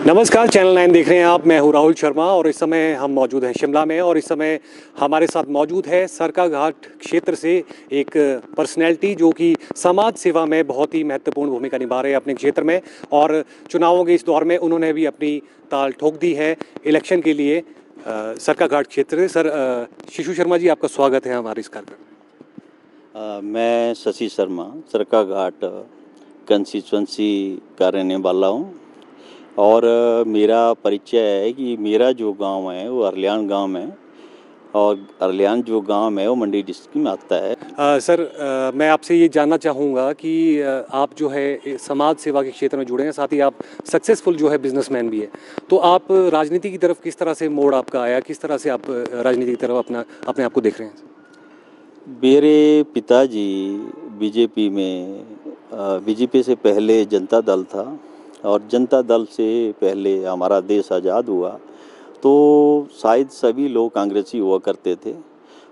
नमस्कार, चैनल 9 देख रहे हैं आप। मैं हूं राहुल शर्मा और इस समय हम मौजूद हैं शिमला में और इस समय हमारे साथ मौजूद है सरकाघाट क्षेत्र से एक पर्सनैलिटी जो कि समाज सेवा में बहुत ही महत्वपूर्ण भूमिका निभा रहे हैं अपने क्षेत्र में और चुनावों के इस दौर में उन्होंने भी अपनी ताल ठोक दी है इलेक्शन के लिए सरकाघाट क्षेत्र से। सर शिशु शर्मा जी, आपका स्वागत है हमारे इस कार्यक्रम में। मैं शशि शर्मा सरकाघाट कंस्टिट्यूंसी का रहने वाला हूँ और मेरा परिचय है कि मेरा जो गांव है वो अरलियान गांव है और अरलियान जो गांव है वो मंडी डिस्ट्रिक्ट में आता है। सर मैं आपसे ये जानना चाहूँगा कि आप जो है समाज सेवा के क्षेत्र में जुड़े हैं, साथ ही आप सक्सेसफुल जो है बिजनेसमैन भी है, तो आप राजनीति की तरफ किस तरह से मोड़ आपका आया, किस तरह से आप राजनीति की तरफ अपने आप को देख रहे हैं? मेरे पिताजी बीजेपी से पहले जनता दल था और जनता दल से पहले हमारा देश आज़ाद हुआ तो शायद सभी लोग कांग्रेसी हुआ करते थे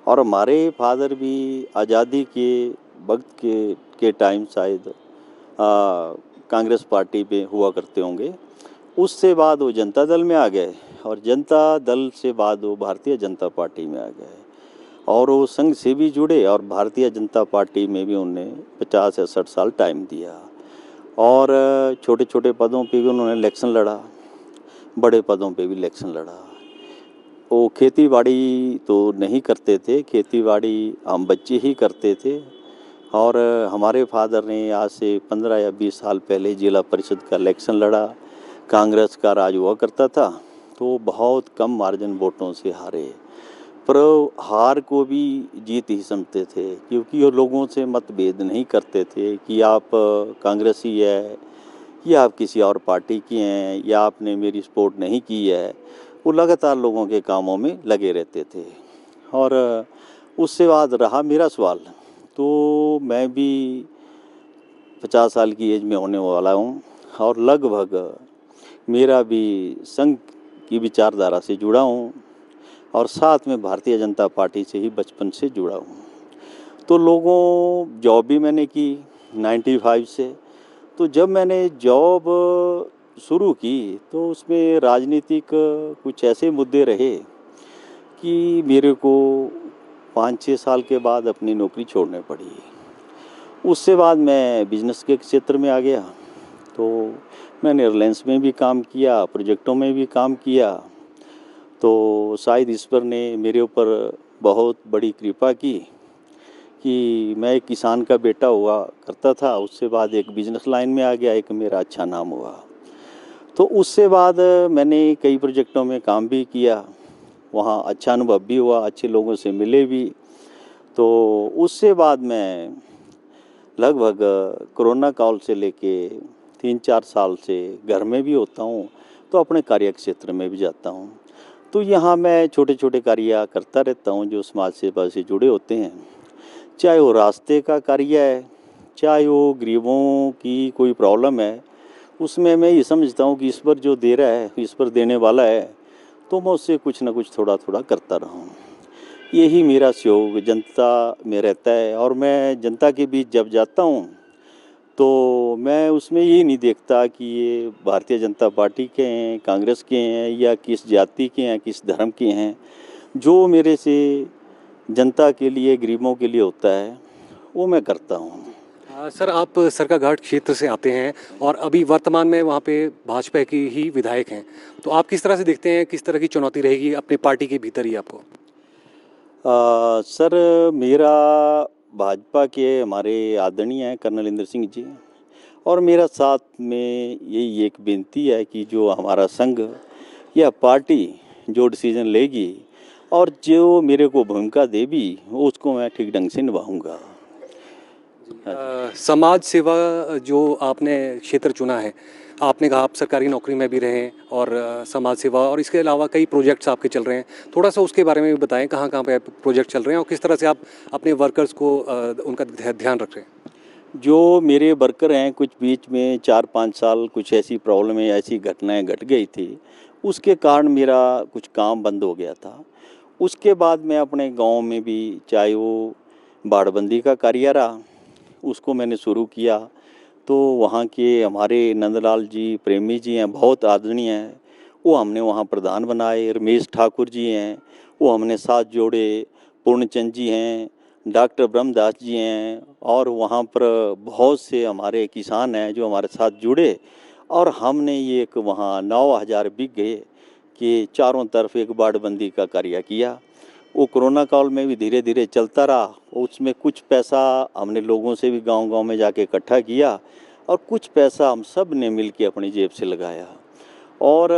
और हमारे फादर भी आज़ादी के वक्त के टाइम शायद कांग्रेस पार्टी पे हुआ करते होंगे। उससे बाद वो जनता दल में आ गए और जनता दल से बाद वो भारतीय जनता पार्टी में आ गए और वो संघ से भी जुड़े और भारतीय जनता पार्टी में भी उन्होंने 50 या 60 साल टाइम दिया और छोटे छोटे पदों पे भी उन्होंने इलेक्शन लड़ा, बड़े पदों पे भी इलेक्शन लड़ा। वो खेती बाड़ी तो नहीं करते थे, खेती बाड़ी हम बच्चे ही करते थे और हमारे फादर ने आज से 15 या 20 साल पहले जिला परिषद का इलेक्शन लड़ा। कांग्रेस का राज हुआ करता था तो बहुत कम मार्जिन वोटों से हारे, पर हार को भी जीत ही समझते थे क्योंकि वो लोगों से मतभेद नहीं करते थे कि आप कांग्रेसी है या आप किसी और पार्टी की हैं या आपने मेरी सपोर्ट नहीं की है। वो लगातार लोगों के कामों में लगे रहते थे और उससे बाद रहा मेरा सवाल, तो मैं भी 50 साल की एज में होने वाला हूँ और लगभग मेरा भी संघ की विचारधारा से जुड़ा हूँ और साथ में भारतीय जनता पार्टी से ही बचपन से जुड़ा हूँ। तो लोगों जॉब भी मैंने की 95 से, तो जब मैंने जॉब शुरू की तो उसमें राजनीतिक कुछ ऐसे मुद्दे रहे कि मेरे को 5-6 साल के बाद अपनी नौकरी छोड़नी पड़ी। उससे बाद मैं बिजनेस के क्षेत्र में आ गया, तो मैंने रिलायंस में भी काम किया, प्रोजेक्टों में भी काम किया, तो शायद ईश्वर ने मेरे ऊपर बहुत बड़ी कृपा की कि मैं एक किसान का बेटा हुआ करता था। उससे बाद एक बिजनेस लाइन में आ गया, एक मेरा अच्छा नाम हुआ। तो उससे बाद मैंने कई प्रोजेक्टों में काम भी किया, वहाँ अच्छा अनुभव भी हुआ, अच्छे लोगों से मिले भी। तो उससे बाद मैं लगभग कोरोना काल से लेके 3-4 साल से घर में भी होता हूँ, तो अपने कार्य क्षेत्र में भी जाता हूँ। तो यहाँ मैं छोटे छोटे कार्य करता रहता हूँ जो समाज सेवा से जुड़े होते हैं, चाहे वो रास्ते का कार्य है, चाहे वो गरीबों की कोई प्रॉब्लम है, उसमें मैं ये समझता हूँ कि ईश्वर जो दे रहा है, ईश्वर देने वाला है, तो मैं उससे कुछ ना कुछ थोड़ा थोड़ा करता रहूँ। यही मेरा सहयोग जनता में रहता है और मैं जनता के बीच जब जाता हूँ तो मैं उसमें ये नहीं देखता कि ये भारतीय जनता पार्टी के हैं, कांग्रेस के हैं या किस जाति के हैं, किस धर्म के हैं। जो मेरे से जनता के लिए, गरीबों के लिए होता है वो मैं करता हूँ। सर आप सरकाघाट क्षेत्र से आते हैं और अभी वर्तमान में वहाँ पे भाजपा की ही विधायक हैं, तो आप किस तरह से देखते हैं, किस तरह की चुनौती रहेगी अपनी पार्टी के भीतर ही आपको? सर मेरा भाजपा के हमारे आदरणीय हैं कर्नल इंद्र सिंह जी और मेरा साथ में यही एक विनती है कि जो हमारा संघ या पार्टी जो डिसीजन लेगी और जो मेरे को भूमिका देगी उसको मैं ठीक ढंग से निभाऊंगा। समाज सेवा जो आपने क्षेत्र चुना है, आपने कहा आप सरकारी नौकरी में भी रहे और समाज सेवा और इसके अलावा कई प्रोजेक्ट्स आपके चल रहे हैं, थोड़ा सा उसके बारे में भी बताएं, कहाँ कहाँ पे प्रोजेक्ट चल रहे हैं और किस तरह से आप अपने वर्कर्स को उनका ध्यान रख रहे हैं? जो मेरे वर्कर हैं, कुछ बीच में 4-5 साल कुछ ऐसी प्रॉब्लम है, ऐसी घटनाएं घट गई थी, उसके कारण मेरा कुछ काम बंद हो गया था। उसके बाद मैं अपने गांव में भी, चाहे वो बाड़बंदी का कार्य रहा, उसको मैंने शुरू किया। तो वहाँ के हमारे नंदलाल जी प्रेमी जी हैं, बहुत आदरणीय हैं, वो हमने वहाँ प्रधान बनाए। रमेश ठाकुर जी हैं, वो हमने साथ जोड़े। पूर्णचंद जी हैं, डॉक्टर ब्रह्मदास जी हैं, और वहाँ पर बहुत से हमारे किसान हैं जो हमारे साथ जुड़े, और हमने ये एक वहाँ 9,000 बीघे के चारों तरफ एक बाड़बंदी का कार्य किया। वो कोरोना काल में भी धीरे धीरे चलता रहा। उसमें कुछ पैसा हमने लोगों से भी गांव-गांव में जाके इकट्ठा किया, और कुछ पैसा हम सब ने मिल के अपनी जेब से लगाया, और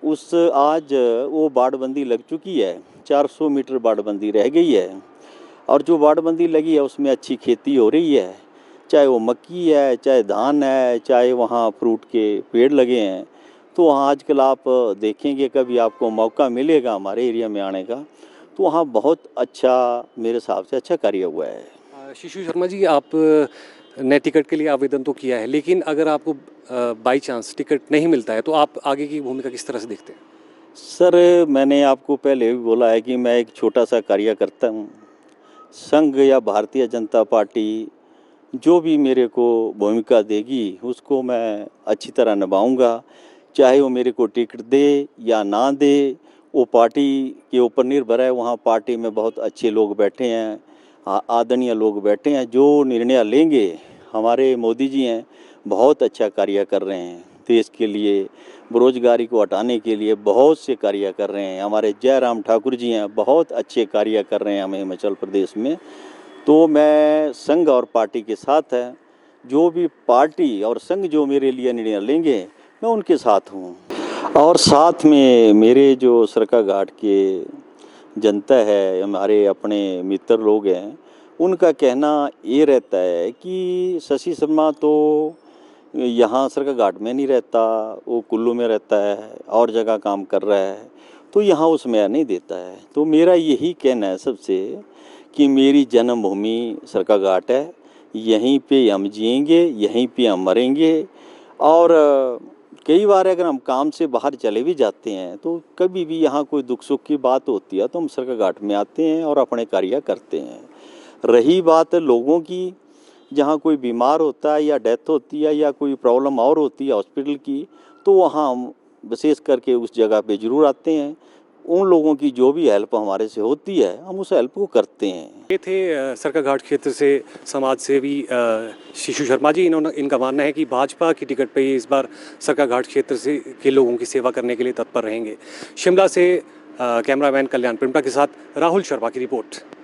उस आज वो बाड़बंदी लग चुकी है। 400 मीटर बाड़बंदी रह गई है, और जो बाड़बंदी लगी है उसमें अच्छी खेती हो रही है, चाहे वो मक्की है, चाहे धान है, चाहे वहाँ फ्रूट के पेड़ लगे हैं। तो वहाँ आजकल आप देखेंगे, कभी आपको मौका मिलेगा हमारे एरिया में आने का, तो वहाँ बहुत अच्छा, मेरे हिसाब से अच्छा कार्य हुआ है। शिशु शर्मा जी, आप ने टिकट के लिए आवेदन तो किया है, लेकिन अगर आपको बाई चांस टिकट नहीं मिलता है तो आप आगे की भूमिका किस तरह से देखते हैं? सर, मैंने आपको पहले भी बोला है कि मैं एक छोटा सा कार्य करता हूँ। संघ या भारतीय जनता पार्टी जो भी मेरे को भूमिका देगी उसको मैं अच्छी तरह निभाऊंगा, चाहे वो मेरे को टिकट दे या ना दे, वो पार्टी के ऊपर निर्भर है। वहाँ पार्टी में बहुत अच्छे लोग बैठे हैं, आदरणीय लोग बैठे हैं, जो निर्णय लेंगे। हमारे मोदी जी हैं, बहुत अच्छा कार्य कर रहे हैं देश के लिए, बेरोजगारी को हटाने के लिए बहुत से कार्य कर रहे हैं। हमारे जयराम ठाकुर जी हैं, बहुत अच्छे कार्य कर रहे हैं हमें हिमाचल प्रदेश में। तो मैं संघ और पार्टी के साथ है, जो भी पार्टी और संघ जो मेरे लिए निर्णय लेंगे मैं उनके साथ हूँ। और साथ में मेरे जो सरकाघाट के जनता है, हमारे अपने मित्र लोग हैं, उनका कहना ये रहता है कि शशि शर्मा तो यहाँ सरकाघाट में नहीं रहता, वो कुल्लू में रहता है और जगह काम कर रहा है, तो यहाँ उसमें नहीं देता है। तो मेरा यही कहना है सबसे कि मेरी जन्मभूमि सरकाघाट है, यहीं पे हम जिएंगे, यहीं पे हम मरेंगे। और कई बार अगर हम काम से बाहर चले भी जाते हैं तो कभी भी यहाँ कोई दुख सुख की बात होती है तो हम सरकाघाट में आते हैं और अपने कार्य करते हैं। रही बात लोगों की, जहाँ कोई बीमार होता है या डेथ होती है या कोई प्रॉब्लम और होती है हॉस्पिटल की, तो वहाँ हम विशेष करके उस जगह पे ज़रूर आते हैं। उन लोगों की जो भी हेल्प हमारे से होती है हम उस हेल्प को करते हैं। ये थे सरकाघाट क्षेत्र से समाज सेवी शिशु शर्मा जी। इनका मानना है कि भाजपा की टिकट पे ही इस बार सरकाघाट क्षेत्र से के लोगों की सेवा करने के लिए तत्पर रहेंगे। शिमला से कैमरामैन कल्याण पिंपरा के साथ राहुल शर्मा की रिपोर्ट।